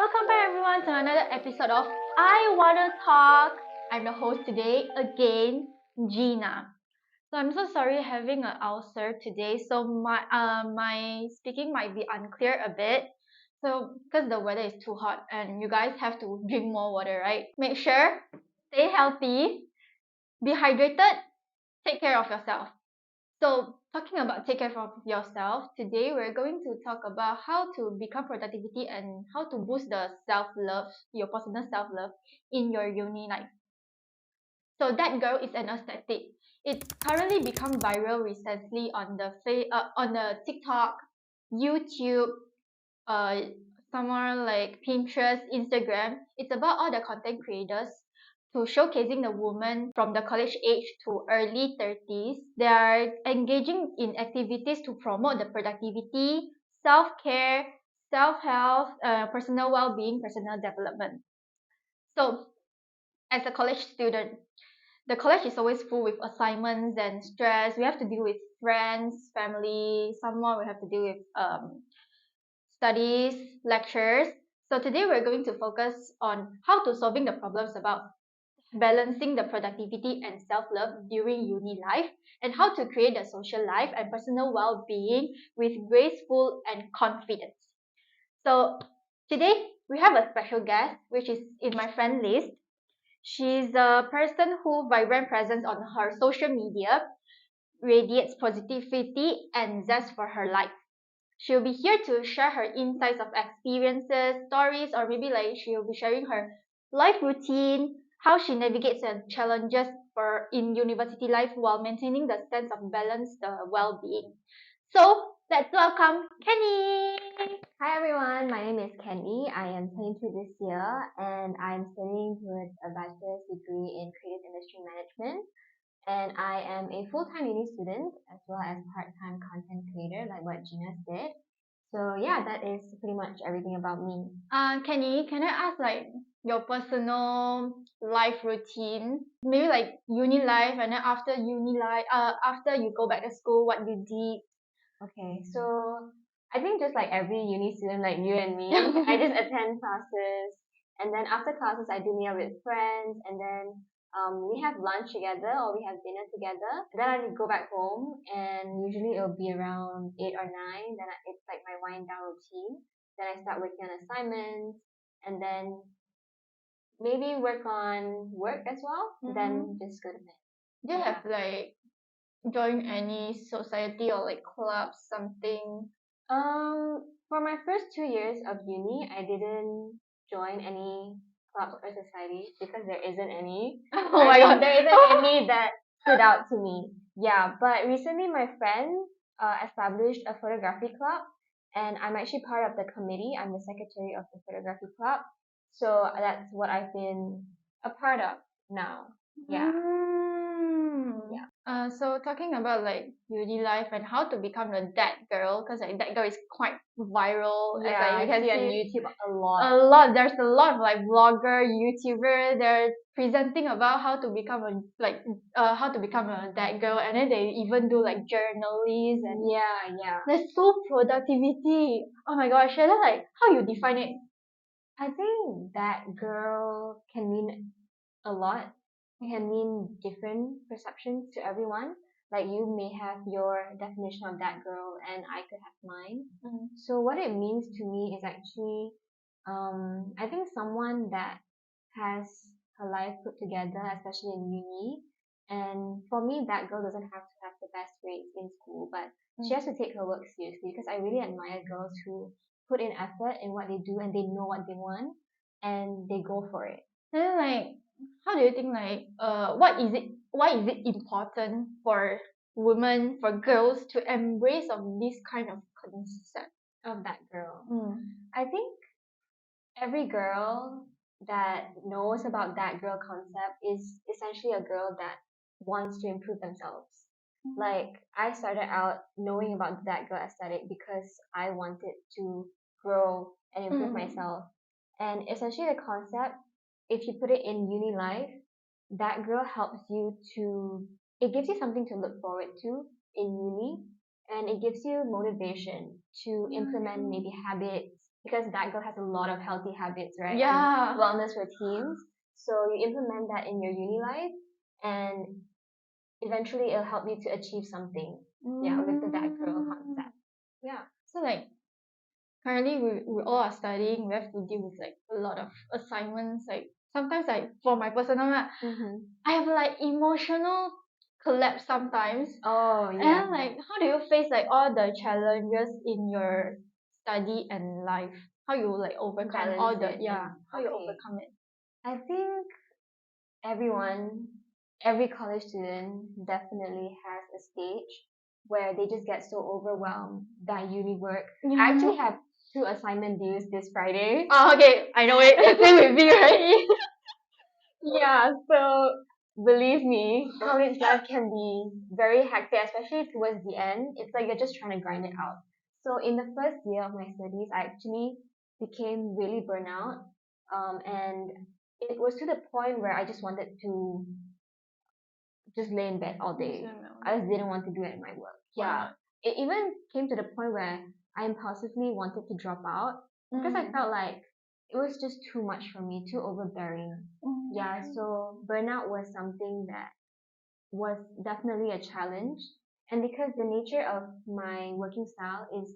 Welcome back everyone to another episode of I Wanna Talk. I'm the host today again, Geena. So I'm so sorry having an ulcer today. So my speaking might be unclear a bit. So because the weather is too hot and you guys have to drink more water, right? Make sure stay healthy, be hydrated, take care of yourself. So, talking about take care of yourself, today we're going to talk about how to become productivity and how to boost the self love, your personal self love in your uni life. So, That Girl is an aesthetic. It currently become viral recently on the TikTok, YouTube, uh, somewhere like Pinterest, Instagram. It's about all the content creators to showcasing the woman from the college age to early 30s. They are engaging in activities to promote the productivity, self-care, self-health, personal well-being, personal development. So, as a college student, the college is always full with assignments and stress. We have to deal with friends, family, someone we have to deal with studies, lectures. So today we're going to focus on how to solving the problems about balancing the productivity and self-love during uni life and how to create a social life and personal well-being with graceful and confidence. So today we have a special guest which is in my friend list. She's a person who vibrant presence on her social media radiates positivity and zest for her life. She'll be here to share her insights of experiences, stories, or maybe like she'll be sharing her life routine, how she navigates the challenges for in university life while maintaining the sense of balance, the well-being. So let's welcome KenEe. Hi everyone, my name is KenEe. I am 22 this year and I'm studying towards a bachelor's degree in creative industry management. And I am a full-time uni student as well as part-time content creator like what Gina said. So yeah, that is pretty much everything about me. KenEe, can I ask like your personal life routine? Maybe like uni life and then after uni life, after you go back to school, what you did. Okay, so I think just like every uni student like you and me, I just attend classes and then after classes I do meet up with friends and then we have lunch together or we have dinner together. Then I go back home and usually it'll be around 8 or 9. Then it's like my wind down routine. Then I start working on assignments and then maybe work on work as well. Then just go to bed. Do you have like join any society or like club something? For my first 2 years of uni, I didn't join any clubs or societies because there isn't any. Oh my god. There isn't any that stood out to me. Yeah, but recently my friend established a photography club, and I'm actually part of the committee. I'm the secretary of the photography club, so that's what I've been a part of now. Yeah. Yeah. So talking about like uni life and how to become a that girl, because like that girl is quite viral. Yeah, as like I you can see on see YouTube a lot. a lot. There's a lot of like vlogger, YouTuber. They're presenting about how to become how to become a that girl, and then they even do like journalists and Yeah. there's so productivity. Oh my gosh, Shayla, like how you define it? I think that girl can mean a lot. It can mean different perceptions to everyone. Like you may have your definition of that girl and I could have mine. So what it means to me is actually I think someone that has her life put together, especially in uni. And for me, that girl doesn't have to have the best grades in school, but she has to take her work seriously because I really admire girls who put in effort in what they do and they know what they want and they go for it. Then like how do you think like what is it why is it important for women for girls to embrace of this kind of concept? Of that girl. I think every girl that knows about that girl concept is essentially a girl that wants to improve themselves. Like I started out knowing about that girl aesthetic because I wanted to grow and improve myself. And essentially the concept, if you put it in uni life, that girl helps you to it gives you something to look forward to in uni and it gives you motivation to implement maybe habits, because that girl has a lot of healthy habits, right? Yeah. And wellness routines. So you implement that in your uni life, and eventually it'll help you to achieve something. Yeah, with the that girl concept. Yeah. So like currently we all are studying, we have to deal with like a lot of assignments. Like sometimes like for my personal one, Mm-hmm. I have like emotional collapse sometimes. Oh And yeah. then, like how do you face like all the challenges in your study and life? How you like overcome all Balance the it. how you Okay. overcome it? I think everyone, every college student definitely has a stage where they just get so overwhelmed by uni work. I actually have 2 assignment dues this Friday. Oh, okay, I know it. Same with me, right? Yeah, so believe me, college life can be very hectic, especially towards the end. It's like you're just trying to grind it out. So in the first year of my studies, I actually became really burnout. And it was to the point where I just wanted to just lay in bed all day. I just didn't want to do it in my work. Yeah. It even came to the point where I impulsively wanted to drop out because I felt like it was just too much for me, too overbearing. Yeah, so burnout was something that was definitely a challenge. And because the nature of my working style is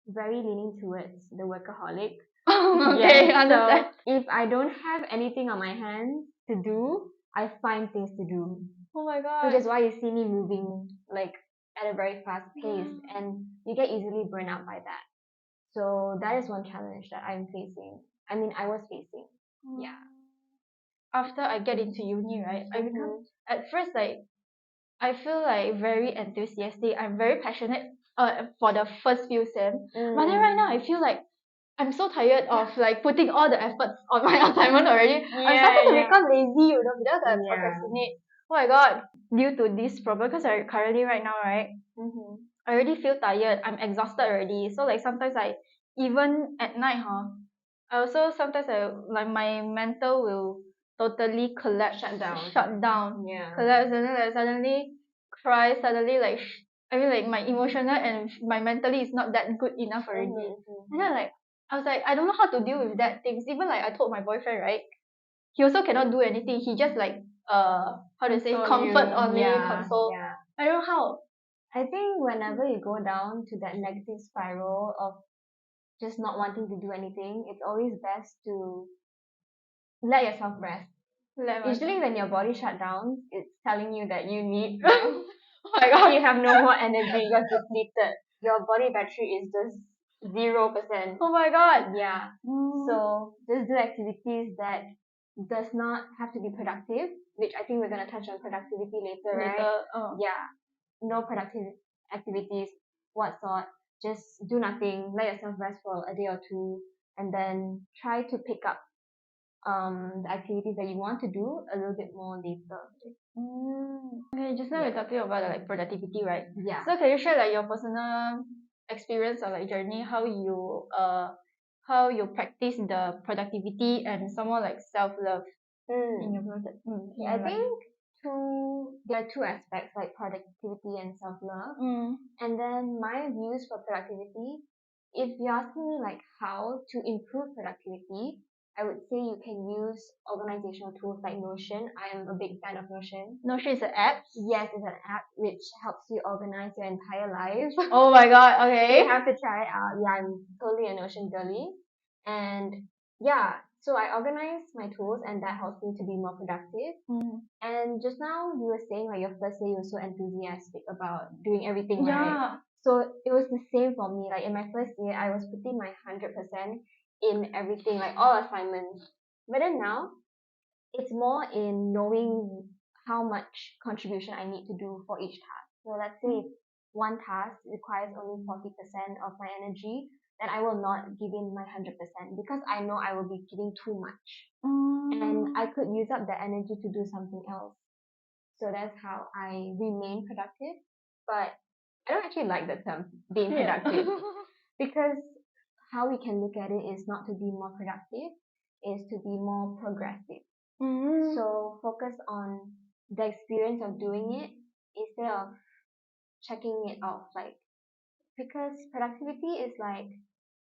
very leaning towards the workaholic. Okay, Yes, understand. so if I don't have anything on my hands to do, I find things to do. Oh my Which god. is why you see me moving like at a very fast pace, and you get easily burned out by that. So that is one challenge that I'm facing. I mean, I was facing. Yeah. After I get into uni, right, I become Mhm. at first like I feel like very enthusiastic. I'm very passionate for the first few sem. But then right now I feel like I'm so tired of like putting all the efforts on my assignment already. I'm starting to become lazy, because I procrastinate. Oh my god. Due to this problem, because I currently right now, right, Mhm. I already feel tired. I'm exhausted already. So like sometimes I even at night, I also sometimes I like my mental will totally collapse, shut down, Yeah. collapse, and then like suddenly cry, suddenly like I mean like my emotional and my mentally is not that good enough already. And then like I was like I don't know how to deal with that things. Even like I told my boyfriend, right, he also cannot do anything. He just like how to say Console comfort you. only, Yeah. console. Yeah. I don't know how. I think whenever you go down to that negative spiral of just not wanting to do anything, it's always best to let yourself rest. Let Usually myself. when your body shut down, it's telling you that you need Oh my god. you have no more energy, you're depleted. Your body battery is just 0%. Oh my god. Yeah. So just do activities that does not have to be productive, which I think we're gonna touch on productivity later, right? Later. Yeah. No productive activities, what sort. Just do nothing, let yourself rest for a day or two, and then try to pick up the activities that you want to do a little bit more later. Okay, just now we're talking about like productivity, right? Yeah. So can you share like your personal experience or like journey, how you practice the productivity and some more like self love in your product in I your life? think there are two aspects like productivity and self love. Mm. And then my views for productivity, if you're asking me like how to improve productivity, I would say you can use organizational tools like Notion. I am a big fan of Notion. Notion is an app? Yes, it's an app which helps you organize your entire life. Oh my god, You okay. have to try it out. Yeah, I'm totally a Notion girly. And yeah, so I organize my tools and that helps me to be more productive. And just now you were saying like your first day you were so enthusiastic about doing everything, right? Yeah. So it was the same for me. Like in my first year, I was putting my 100% in everything, like all assignments. But then now it's more in knowing how much contribution I need to do for each task. So let's say if one task requires only 40% of my energy, then I will not give in my 100% because I know I will be giving too much. And I could use up that energy to do something else. So that's how I remain productive. But I don't actually like the term being Yeah. productive because how we can look at it is not to be more productive, is to be more progressive. So focus on the experience of doing it instead of checking it off. Like because productivity is like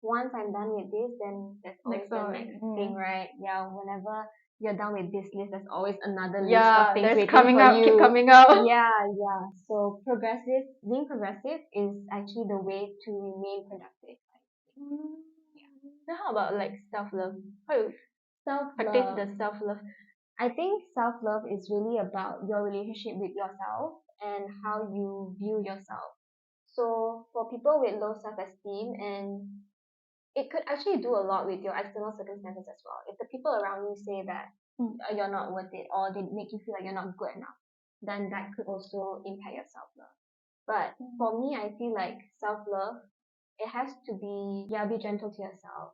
once I'm done with this, then there's always Next the one. next thing, right? Yeah, whenever you're done with this list, there's always another list of Yeah, things there's waiting coming for up, keep you. coming up. Yeah, yeah. So being progressive is actually the way to remain productive. Mm. Then how about like self-love? How you practice Self-love. the self-love? I think self-love is really about your relationship with yourself and how you view yourself. So for people with low self-esteem, and it could actually do a lot with your external circumstances as well. If the people around you say that Mm. you're not worth it, or they make you feel like you're not good enough, then that could also impact your self-love. But for me, I feel like self-love, it has to be, yeah, be gentle to yourself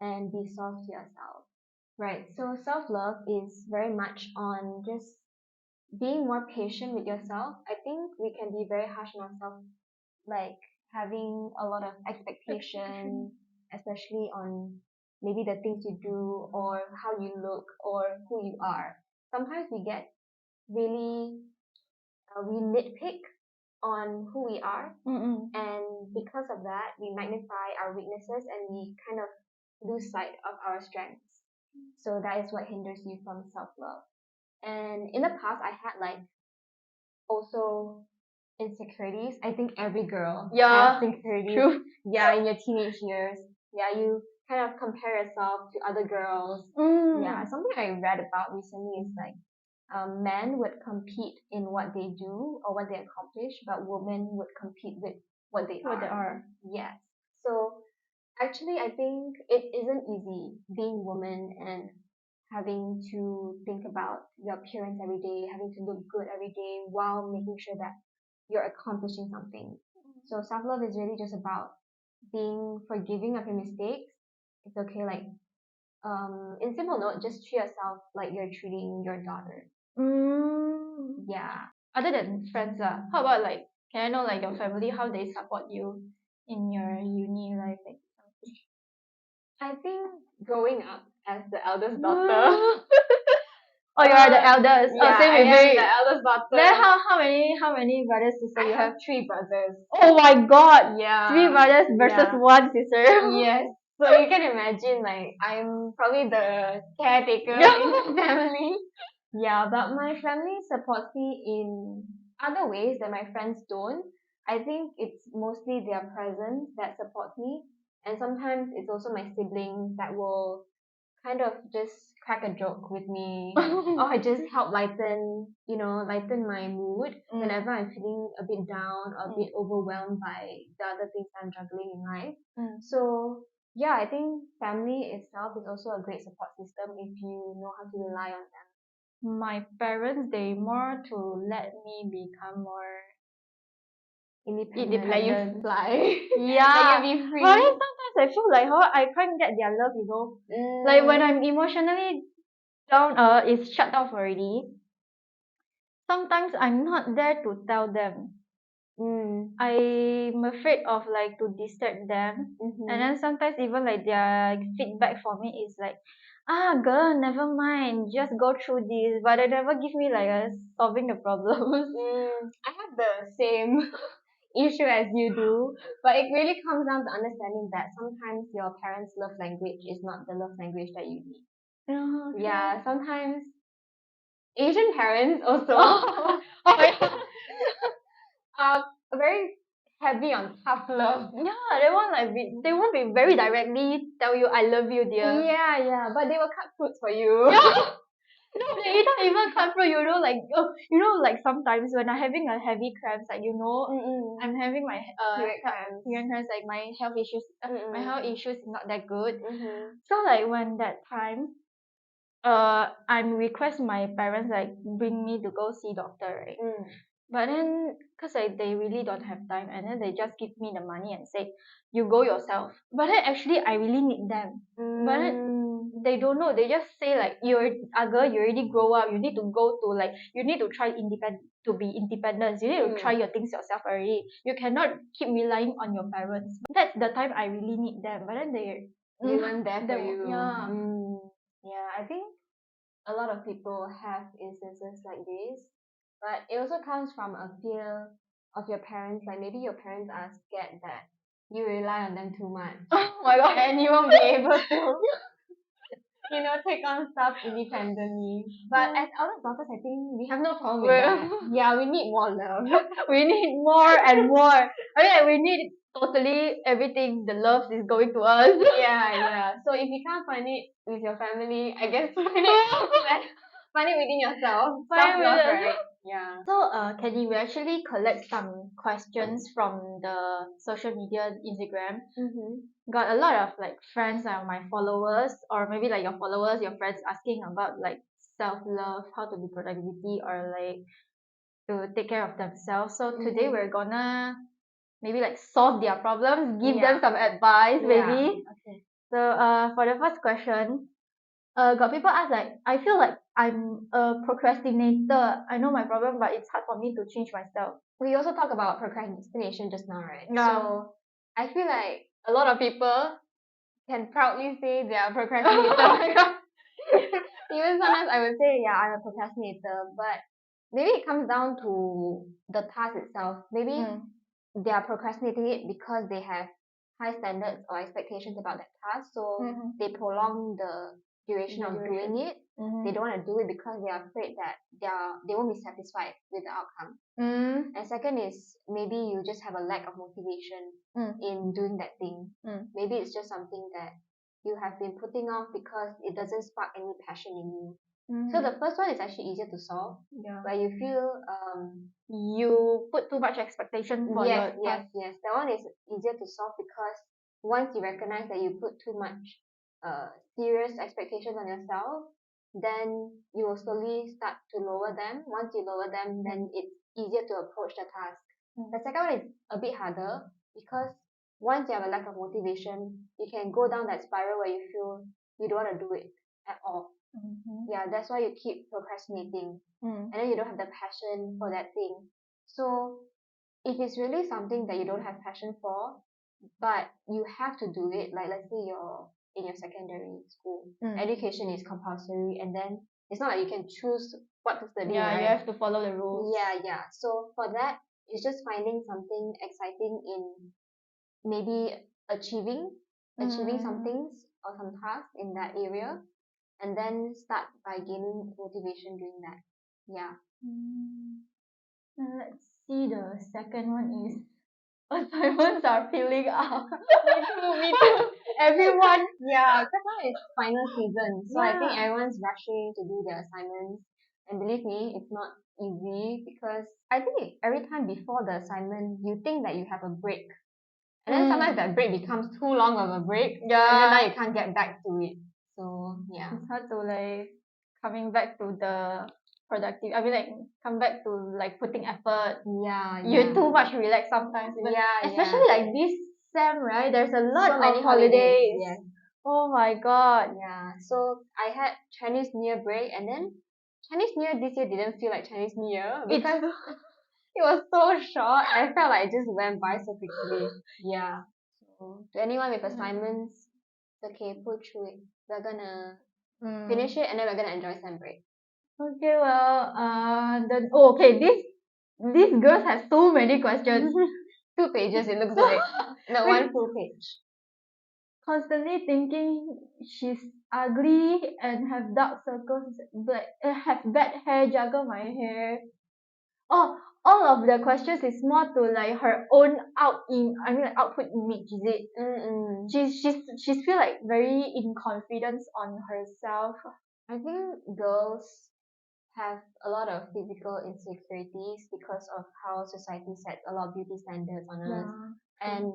and be soft to yourself. Right. So self-love is very much on just being more patient with yourself. I think we can be very harsh on ourselves, like having a lot of expectation, especially on maybe the things you do or how you look or who you are. Sometimes we get really, we nitpick on who we are, Mm-mm. and because of that, we magnify our weaknesses and we kind of lose sight of our strengths. So that is what hinders you from self love. And in the past, I had like also insecurities. I think every girl Yeah, has insecurities. true. Yeah, in your teenage years. Yeah, you kind of compare yourself to other girls. Yeah, Mm. something I read about recently is like men would compete in what they do or what they accomplish, but women would compete with what they What they are. are. Yes. So actually, I think it isn't easy being woman and having to think about your appearance every day, having to look good every day while making sure that you're accomplishing something. So self love is really just about being forgiving of your mistakes. It's okay, like in simple note, just treat yourself like you're treating your daughter. Mm. Yeah. Other than friends, how about like, can I know like your family, how they support you in your uni life? Like, I think growing up as the eldest daughter. something? Oh, you are the eldest. Oh, Yeah, same I with am me. the eldest daughter. Then how many brothers sister I you have have? 3 brothers. Oh my God! Yeah. 3 brothers versus Yeah. one sister. Yes. So you can imagine, like, I'm probably the caretaker in the family. Yeah, but my family supports me in other ways that my friends don't. I think it's mostly their presence that supports me. And sometimes it's also my siblings that will kind of just crack a joke with me or just help lighten my mood whenever I'm feeling a bit down or a bit overwhelmed by the other things I'm juggling in life. So yeah, I think family itself is also a great support system if you know how to rely on them. My parents, they more to let me become more Independent, let you independent. fly. Yeah. Let you be free. But then sometimes I feel like how I can't get their love, you know. Like when I'm emotionally down, it's shut off already. Sometimes I'm not there to tell them. I'm afraid of like to disturb them. And then sometimes even like their feedback for me is like, girl, never mind, just go through this. But they never give me like a solving the problems. I have the same issue as you do, but it really comes down to understanding that sometimes your parents' love language is not the love language that you need. Yeah, sometimes Asian parents also Oh, yeah. are very heavy on tough love. Yeah, they won't be very directly tell you I love you, dear. Yeah, yeah, but they will cut fruits for you. Yeah. No, they don't even come through, like sometimes when I'm having a heavy cramps, like I'm having my period cramps, like my health issues, is not that good. So like when that time, I'm request my parents like bring me to go see doctor, right? But then, cause like they really don't have time, and then they just give me the money and say, "You go yourself." But then actually, I really need them. But then they don't know. They just say like, "You're a girl. You already grow up. You need to go to like, you need to try to be independent. You need to try your things yourself already. You cannot keep relying on your parents." That's the time I really need them. But then They weren't there for you. Yeah. Yeah, I think a lot of people have instances like this, but it also comes from a fear of your parents. Like maybe your parents are scared that you rely on them too much. Oh my god. And you won't be able to, take on stuff independently. But as eldest daughters, I think we have no problem with that. Yeah, we need more love. We need more and more. I mean, like, we need totally everything. The love is going to us. Yeah. So if you can't find it with your family, I guess find it within yourself. Find it Self-love, within- right? Yeah. So, KenEe, we actually collect some questions from the social media Instagram. Mm-hmm. Got a lot of like friends and my followers, or maybe like your followers, your friends asking about like self-love, how to be productivity, or like to take care of themselves. So today Mhm. we're gonna maybe like solve their problems, give Yeah. them some advice, maybe. Okay. So for the first question, got people ask like, I feel like I'm a procrastinator. I know my problem, but it's hard for me to change myself. We also talked about procrastination just now, right? Yeah. So I feel like a lot of people can proudly say they are procrastinator. Even sometimes I would say, yeah, I'm a procrastinator, but maybe it comes down to the task itself. Maybe they are procrastinating it because they have high standards or expectations about that task, so they prolong the duration of doing it. They don't want to do it because they are afraid that they won't be satisfied with the outcome. And second is maybe you just have a lack of motivation in doing that thing. Maybe it's just something that you have been putting off because it doesn't spark any passion in you. So the first one is actually easier to solve, Yeah. where you feel You put too much expectation for yes, your yes, yes. That one is easier to solve because once you recognize that you put too much serious expectations on yourself, then you will slowly start to lower them. Once you lower them, then it's easier to approach the task. The second one is a bit harder because once you have a lack of motivation, you can go down that spiral where you feel you don't want to do it at all. Yeah, that's why you keep procrastinating, and then you don't have the passion for that thing. So if it's really something that you don't have passion for, but you have to do it, like let's say you're in your secondary school, education is compulsory, and then it's not like you can choose what to study, Yeah, right? you have to follow the rules. Yeah. So for that, it's just finding something exciting in maybe achieving some things or some tasks in that area, and then start by gaining motivation doing that. Yeah. Let's see, the second one is assignments are filling up. Me too. Everyone, yeah, because now it's final season, so I think Yeah. everyone's rushing to do their assignments. And believe me, it's not easy because I think every time before the assignment, you think that you have a break, and then sometimes that break becomes too long of a break, and then now you can't get back to it. So yeah, It's hard to like coming back to the productive. I mean, like come back to like putting effort. yeah. You're too much relaxed sometimes. Even. Yeah, Especially like this sem, right? There's a lot so many of holidays. Yes. Oh my god. Yeah, so I had Chinese New Year break, and then Chinese New Year this year didn't feel like Chinese New Year because it was so short. I felt like it just went by so quickly. Yeah. So to anyone with assignments, it's okay, pull through it. We're gonna finish it, and then we're gonna enjoy some break. Okay, well, okay, this girl has so many questions. 2 pages, it looks like. No, Like, 1 full page. constantly thinking she's ugly and have dark circles, but have bad hair, juggle my hair. Oh, all of the questions is more to like her own I mean like output image, is it? She's feel like very in confidence on herself. I think girls have a lot of physical insecurities because of how society sets a lot of beauty standards on us. And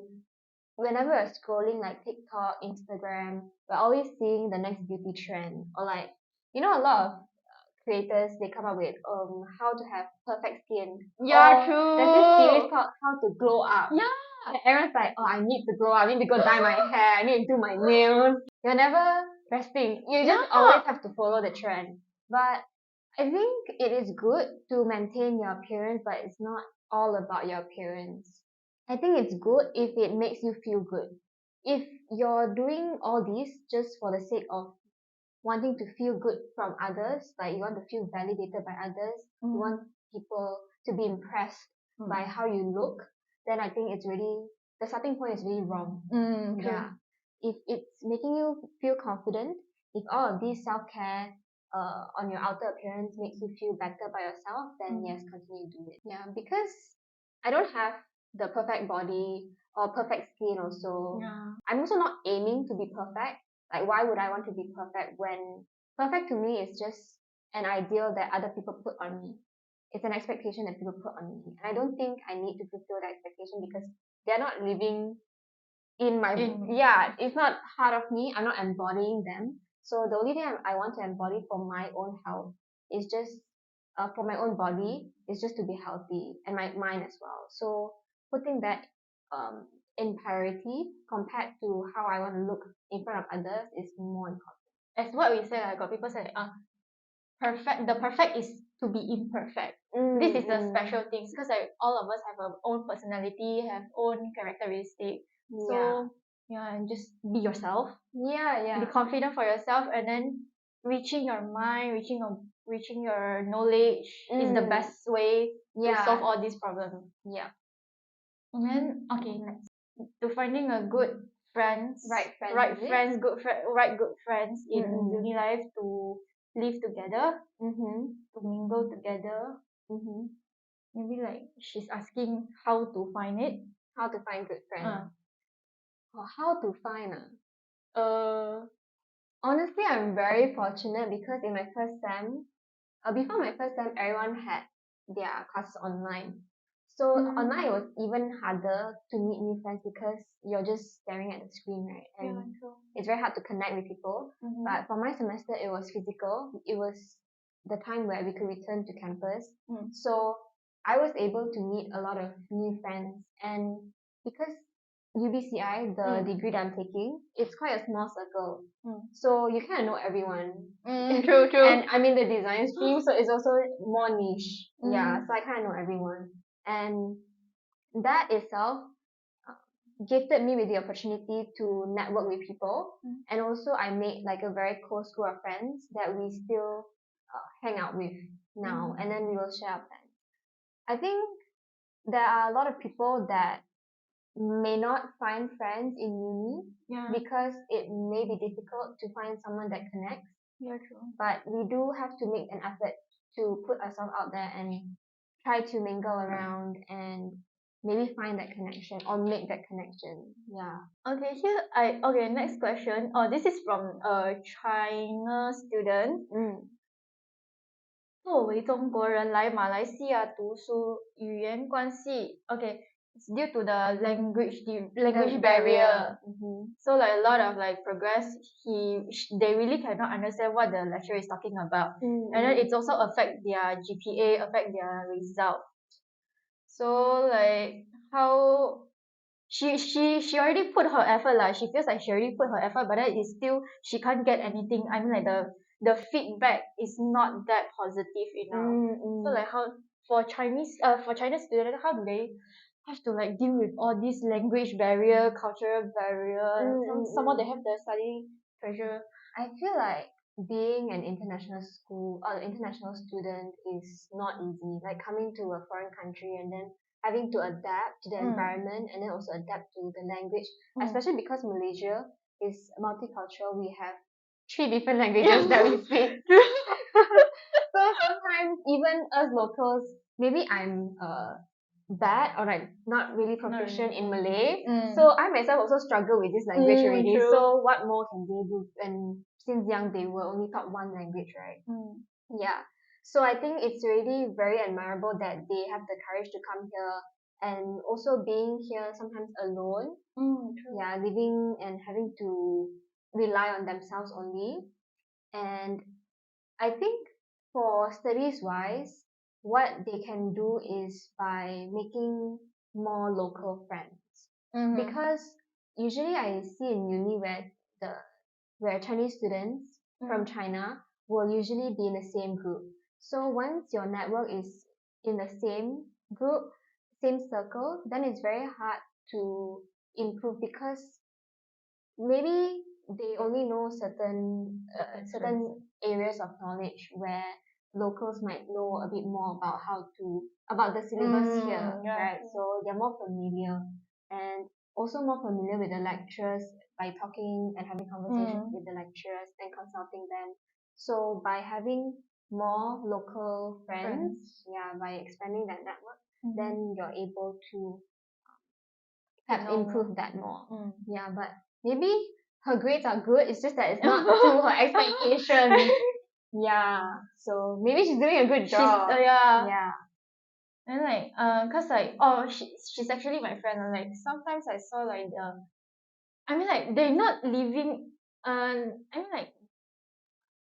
whenever we're scrolling like TikTok, Instagram, we're always seeing the next beauty trend, or like a lot of creators, they come up with how to have perfect skin. Yeah, Or true. there's this series called How to Glow Up. Yeah. And everyone's like, oh, I need to glow up, I need to go dye my hair, I need to do my nails. You're never resting. You just always have to follow the trend. But I think it is good to maintain your appearance, but it's not all about your appearance. I think it's good if it makes you feel good. If you're doing all this just for the sake of wanting to feel good from others, like you want to feel validated by others, you want people to be impressed by how you look, then I think it's really the starting point is really wrong. True. Yeah. If it's making you feel confident, if all of these self-care on your outer appearance makes you feel better by yourself, then yes, continue to do it. Yeah, because I don't have the perfect body or perfect skin also. Yeah. I'm also not aiming to be perfect. Like, why would I want to be perfect when perfect to me is just an ideal that other people put on me? It's an expectation that people put on me. And I don't think I need to fulfill that expectation because they're not living in my yeah, it's not part of me. I'm not embodying them. So the only thing I want to embody for my own health is just for my own body is just to be healthy and my mind as well. So putting that um in priority compared to how I want to look in front of others is more important. As what we said, I got people say, perfect. The perfect is to be imperfect. This is the special things because like all of us have our own personality, have own characteristic. Yeah. So yeah, and just be yourself. Yeah, Be confident for yourself, and then reaching your mind, reaching your knowledge is the best way to solve all these problems. Yeah. And then okay, next to finding a good friends, Right friends, right is it? friends, good friends in uni life to live together, to mingle together. Maybe like she's asking how to find it. How to find good friends. Or how to find honestly, I'm very fortunate because in my first sem, before my first sem, everyone had their classes online. So online it was even harder to meet new friends because you're just staring at the screen, right? And it's very hard to connect with people. But for my semester, it was physical. It was the time where we could return to campus. So I was able to meet a lot of new friends. And because UBCI, the degree that I'm taking, it's quite a small circle. So you kind of know everyone. True. And I'm in the design stream, so it's also more niche. Yeah, so I kind of know everyone. And that itself gifted me with the opportunity to network with people. And also I made like a very close group of friends that we still hang out with now. And then we will share our plans. I think there are a lot of people that may not find friends in uni because it may be difficult to find someone that connects. Yeah, true. But we do have to make an effort to put ourselves out there and try to mingle around and maybe find that connection or make that connection. Yeah. Okay, next question. Oh, this is from a China student. 作为中国人来马来西亚读书，语言关系 okay, it's due to the language barrier. So like a lot of like progress, they really cannot understand what the lecturer is talking about, and then it's also affect their GPA, affect their result. So like how she already put her effort lah. She feels like she already put her effort, but then it's still she can't get anything. I mean like the feedback is not that positive enough. So like how for Chinese students, how do they have to like deal with all this language barrier, cultural barrier? Some more they have the study pressure. I feel like being an international school or international student is not easy. Like coming to a foreign country and then having to adapt to the environment and then also adapt to the language, especially because Malaysia is multicultural. We have 3 different languages that we speak. So sometimes even us locals, maybe I'm bad or like not really proficient in Malay. So I myself also struggle with this language already. True. So what more can they do? And since young they were only taught one language, right? Yeah. So I think it's really very admirable that they have the courage to come here and also being here sometimes alone. Yeah, living and having to rely on themselves only. And I think for studies wise, what they can do is by making more local friends. Because usually I see in uni where Chinese students from China will usually be in the same group. So once your network is in the same group, same circle, then it's very hard to improve because maybe they only know certain areas of knowledge where locals might know a bit more about the syllabus here, right? So they're more familiar, and also more familiar with the lecturers by talking and having conversations with the lecturers and consulting them. So by having more local friends, yeah, by expanding that network, then you're able to perhaps improve that more. Yeah, but maybe her grades are good. It's just that it's not to her expectations. Yeah, so maybe she's doing a good job. Yeah. Yeah. And like, cause like, she's actually my friend. And like, sometimes I saw like I mean like they're not living. I mean like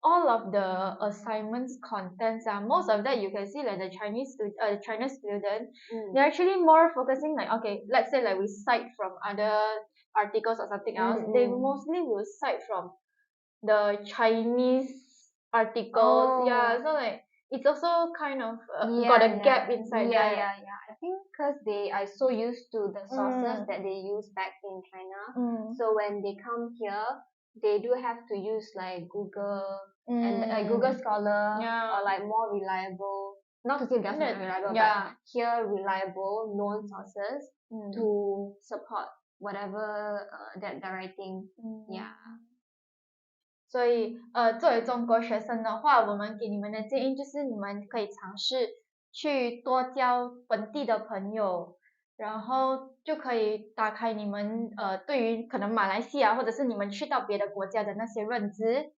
all of the assignments contents are most of that you can see like the China student, they're actually more focusing like, okay, let's say like we cite from other articles or something else. They mostly will cite from the Chinese articles. Yeah, so like it's also kind of got a gap inside there. Yeah. I think because they are so used to the sources that they use back in China. So when they come here, they do have to use like Google and Google Scholar Yeah. or like more reliable. Not to say that's not reliable, Yeah. but here reliable known sources to support whatever that they're writing. Yeah. 所以作为中国学生的话，我们给你们的建议就是你们可以尝试去多交本地的朋友，然后就可以打开你们对于可能马来西亚或者是你们去到别的国家的那些认知，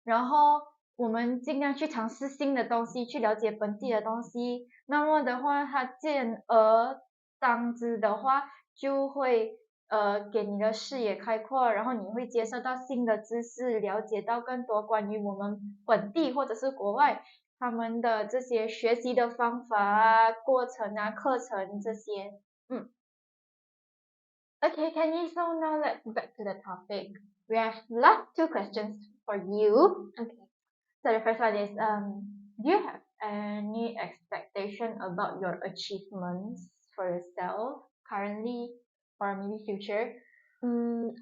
然后我们尽量去尝试新的东西，去了解本地的东西。那么的话，它见而当之的话，就会给你的视野开阔，然后你会接受到新的知识，了解到更多关于我们本地或者是国外他们的这些学习的方法啊、过程啊、课程这些。Okay, Kenny, so now let's back to the topic. We have last two questions for you. Okay. So the first one is, do you have any expectation about your achievements for yourself currently or maybe future?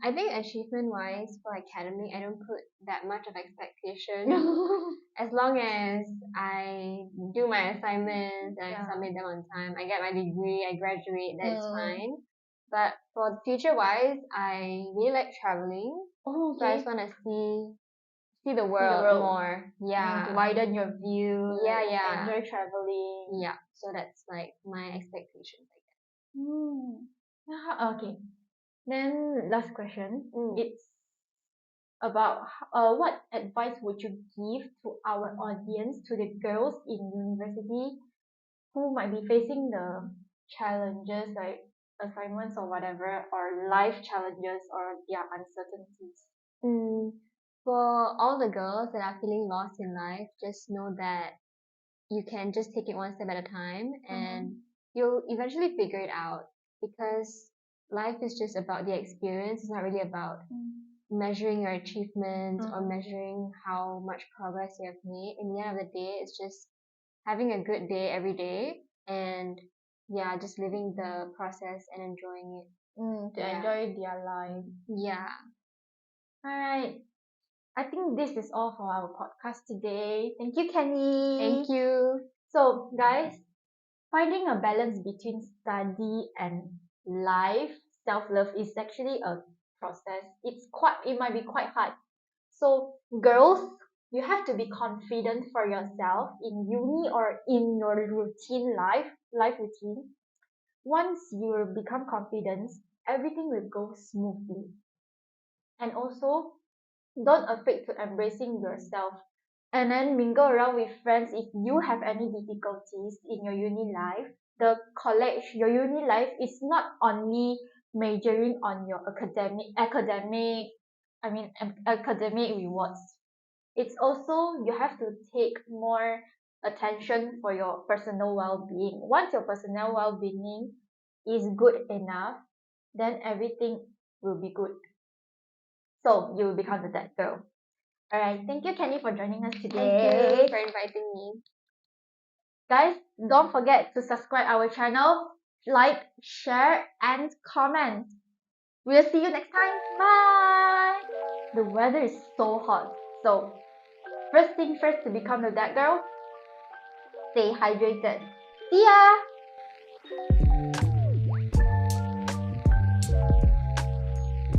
I think achievement wise for academic, I don't put that much of expectation. As long as I do my assignments and I submit them on time, I get my degree, I graduate, that's fine. But for future wise, I really like traveling. Oh, So I just want to see the world more. Yeah. Widen your view. Yeah. Enjoy traveling. Yeah. So that's like my expectations, I guess. Okay. Then last question. It's about what advice would you give to our audience, to the girls in university who might be facing the challenges like assignments or whatever, or life challenges or their uncertainties? For all the girls that are feeling lost in life, just know that you can just take it one step at a time and you'll eventually figure it out, because life is just about the experience. It's not really about measuring your achievements or measuring how much progress you have made. In the end of the day, it's just having a good day every day and just living the process and enjoying it. Enjoy their life. Yeah. Alright. I think this is all for our podcast today. Thank you, KenEe. Thank you. So, guys, finding a balance between study and life, self-love is actually a process. It might be quite hard. So, girls, you have to be confident for yourself in uni or in your life routine. Once you become confident, everything will go smoothly. And also, don't afraid to embracing yourself, and then mingle around with friends if you have any difficulties in your uni life. Your uni life is not only majoring on your academic rewards. It's also you have to take more attention for your personal well-being. Once your personal well-being is good enough, then everything will be good. So you will become the that girl. Alright, thank you, KenEe, for joining us today. Thank you for inviting me. Guys, don't forget to subscribe our channel, like, share, and comment. We'll see you next time. Bye! The weather is so hot, so first thing first, to become the that girl, stay hydrated. See ya!